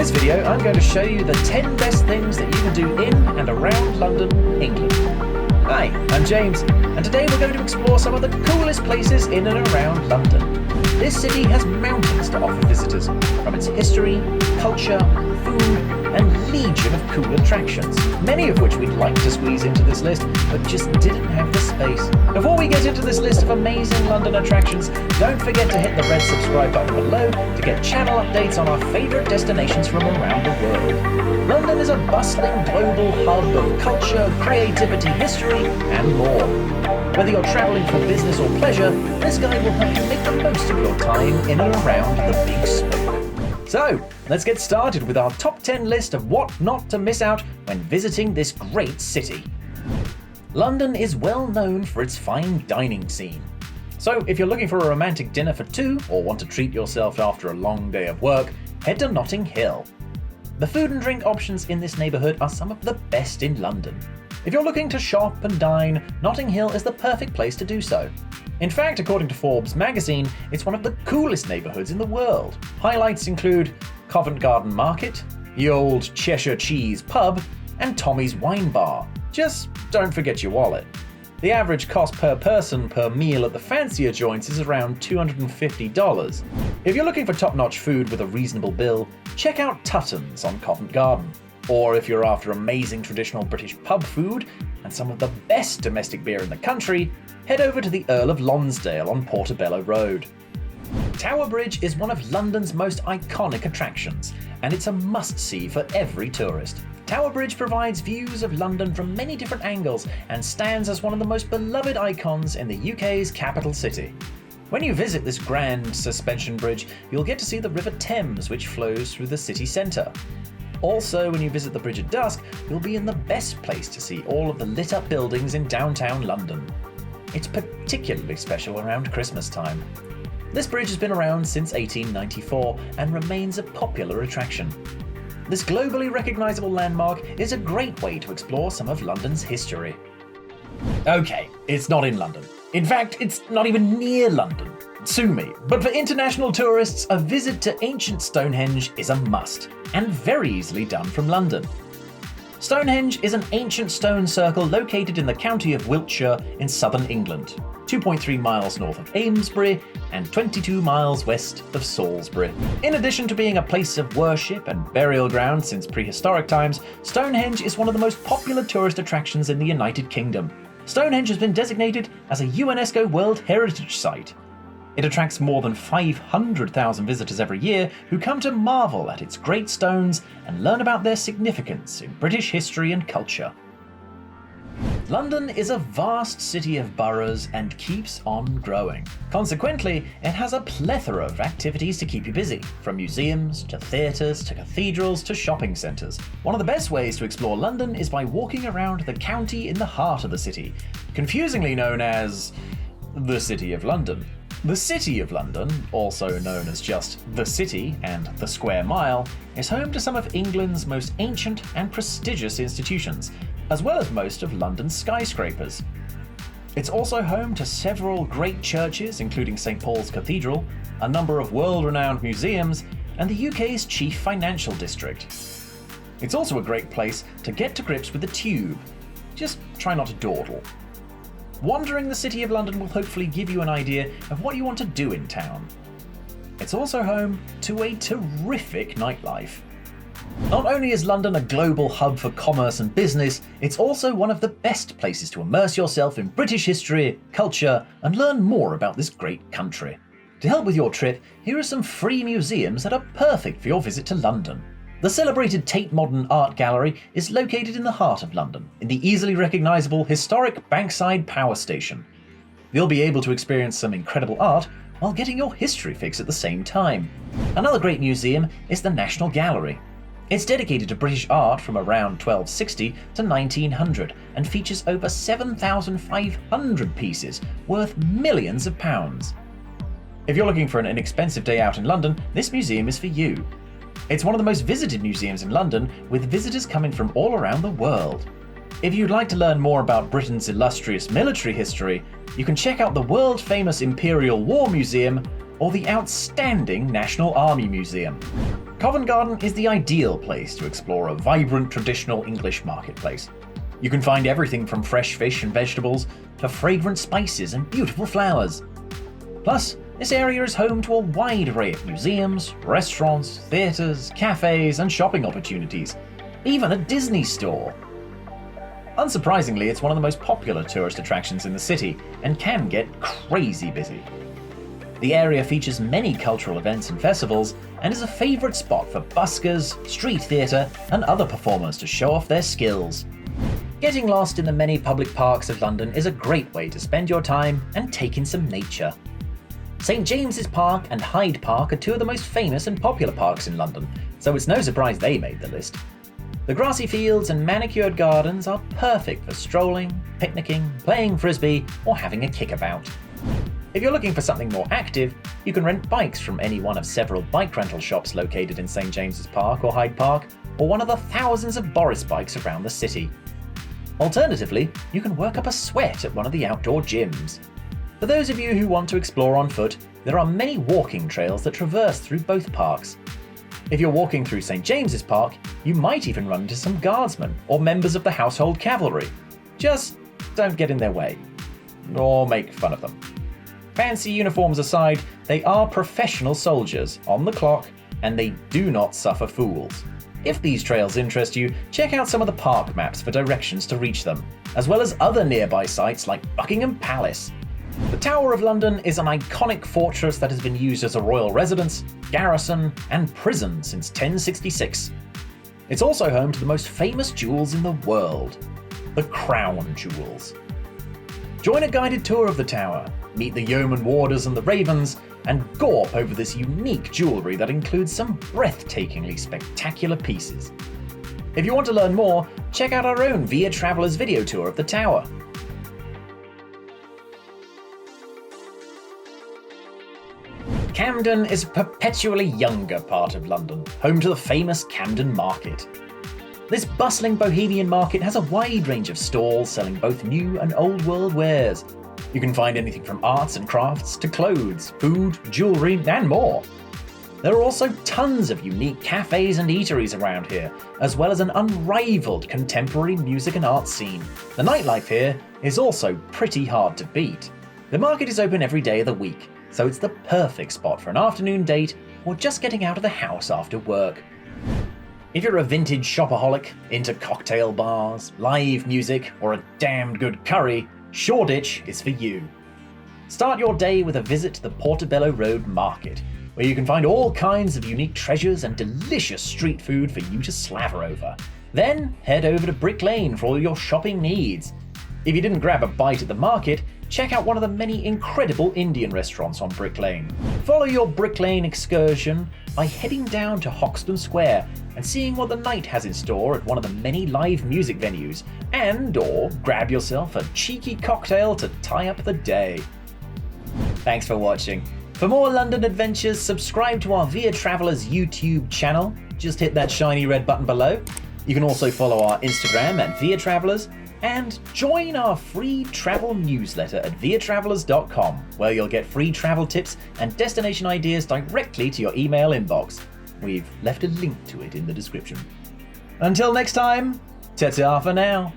this video, I'm going to show you the 10 best things that you can do in and around London, England. Hi, I'm James, and today we're going to explore some of the coolest places in and around London. This city has mountains to offer visitors, from its history, culture, food, and legion of cool attractions, many of which we'd like to squeeze into this list, but just didn't have the space. Before we get into this list of amazing London attractions, don't forget to hit the red subscribe button below to get channel updates on our favourite destinations from around the world. London is a bustling global hub of culture, creativity, history, and more. Whether you're travelling for business or pleasure, this guide will help you make the most of your time in and around the Big Spoke. So, let's get started with our top 10 list of what not to miss out when visiting this great city. London is well known for its fine dining scene. So, if you're looking for a romantic dinner for two or want to treat yourself after a long day of work, head to Notting Hill. The food and drink options in this neighbourhood are some of the best in London. If you're looking to shop and dine, Notting Hill is the perfect place to do so. In fact, according to Forbes magazine, it's one of the coolest neighbourhoods in the world. Highlights include Covent Garden Market, the old Cheshire Cheese pub, and Tommy's Wine Bar. Just don't forget your wallet. The average cost per person per meal at the fancier joints is around $250. If you're looking for top-notch food with a reasonable bill, check out Tutton's on Covent Garden. Or if you're after amazing traditional British pub food and some of the best domestic beer in the country, head over to the Earl of Lonsdale on Portobello Road. Tower Bridge is one of London's most iconic attractions, and it's a must-see for every tourist. Tower Bridge provides views of London from many different angles and stands as one of the most beloved icons in the UK's capital city. When you visit this grand suspension bridge, you'll get to see the River Thames, which flows through the city centre. Also, when you visit the bridge at dusk, you'll be in the best place to see all of the lit-up buildings in downtown London. It's particularly special around Christmas time. This bridge has been around since 1894 and remains a popular attraction. This globally recognisable landmark is a great way to explore some of London's history. Okay, it's not in London. In fact, it's not even near London. Sue me. But for international tourists, a visit to ancient Stonehenge is a must, and very easily done from London. Stonehenge is an ancient stone circle located in the county of Wiltshire in southern England, 2.3 miles north of Amesbury and 22 miles west of Salisbury. In addition to being a place of worship and burial ground since prehistoric times, Stonehenge is one of the most popular tourist attractions in the United Kingdom. Stonehenge has been designated as a UNESCO World Heritage Site. It attracts more than 500,000 visitors every year who come to marvel at its great stones and learn about their significance in British history and culture. London is a vast city of boroughs and keeps on growing. Consequently, it has a plethora of activities to keep you busy, from museums to theatres to cathedrals to shopping centres. One of the best ways to explore London is by walking around the county in the heart of the city, confusingly known as the City of London. The City of London, also known as just the City and the Square Mile, is home to some of England's most ancient and prestigious institutions, as well as most of London's skyscrapers. It's also home to several great churches, including St. Paul's Cathedral, a number of world-renowned museums, and the UK's chief financial district. It's also a great place to get to grips with the tube. Just try not to dawdle. Wandering the City of London will hopefully give you an idea of what you want to do in town. It's also home to a terrific nightlife. Not only is London a global hub for commerce and business, it's also one of the best places to immerse yourself in British history, culture, and learn more about this great country. To help with your trip, here are some free museums that are perfect for your visit to London. The celebrated Tate Modern Art Gallery is located in the heart of London, in the easily recognisable historic Bankside Power Station. You'll be able to experience some incredible art while getting your history fix at the same time. Another great museum is the National Gallery. It's dedicated to British art from around 1260 to 1900 and features over 7,500 pieces worth millions of pounds. If you're looking for an inexpensive day out in London, this museum is for you. It's one of the most visited museums in London, with visitors coming from all around the world. If you'd like to learn more about Britain's illustrious military history, you can check out the world-famous Imperial War Museum or the outstanding National Army Museum. Covent Garden is the ideal place to explore a vibrant traditional English marketplace. You can find everything from fresh fish and vegetables to fragrant spices and beautiful flowers. Plus, this area is home to a wide array of museums, restaurants, theatres, cafes, and shopping opportunities, even a Disney store. Unsurprisingly, it's one of the most popular tourist attractions in the city and can get crazy busy. The area features many cultural events and festivals and is a favourite spot for buskers, street theatre, and other performers to show off their skills. Getting lost in the many public parks of London is a great way to spend your time and take in some nature. St James's Park and Hyde Park are two of the most famous and popular parks in London, so it's no surprise they made the list. The grassy fields and manicured gardens are perfect for strolling, picnicking, playing frisbee, or having a kickabout. If you're looking for something more active, you can rent bikes from any one of several bike rental shops located in St James's Park or Hyde Park, or one of the thousands of Boris bikes around the city. Alternatively, you can work up a sweat at one of the outdoor gyms. For those of you who want to explore on foot, there are many walking trails that traverse through both parks. If you're walking through St James's Park, you might even run into some guardsmen or members of the household cavalry. Just don't get in their way, or make fun of them. Fancy uniforms aside, they are professional soldiers on the clock, and they do not suffer fools. If these trails interest you, check out some of the park maps for directions to reach them, as well as other nearby sites like Buckingham Palace. The Tower of London is an iconic fortress that has been used as a royal residence, garrison, and prison since 1066. It's also home to the most famous jewels in the world, the Crown Jewels. Join a guided tour of the tower, meet the yeoman warders and the ravens, and gawp over this unique jewellery that includes some breathtakingly spectacular pieces. If you want to learn more, check out our own Via Travellers video tour of the tower. Camden is a perpetually younger part of London, home to the famous Camden Market. This bustling bohemian market has a wide range of stalls selling both new and old world wares. You can find anything from arts and crafts to clothes, food, jewellery, and more. There are also tons of unique cafes and eateries around here, as well as an unrivaled contemporary music and art scene. The nightlife here is also pretty hard to beat. The market is open every day of the week, so it's the perfect spot for an afternoon date or just getting out of the house after work. If you're a vintage shopaholic, into cocktail bars, live music, or a damned good curry, Shoreditch is for you. Start your day with a visit to the Portobello Road Market, where you can find all kinds of unique treasures and delicious street food for you to slaver over. Then head over to Brick Lane for all your shopping needs. If you didn't grab a bite at the market, check out one of the many incredible Indian restaurants on Brick Lane. Follow your Brick Lane excursion by heading down to Hoxton Square and seeing what the night has in store at one of the many live music venues, or grab yourself a cheeky cocktail to tie up the day. Thanks for watching. For more London adventures, subscribe to our Via Travellers YouTube channel. Just hit that shiny red button below. You can also follow our Instagram at Via Travellers, and join our free travel newsletter at viatravellers.com, where you'll get free travel tips and destination ideas directly to your email inbox. We've left a link to it in the description. Until next time, ta-ta for now.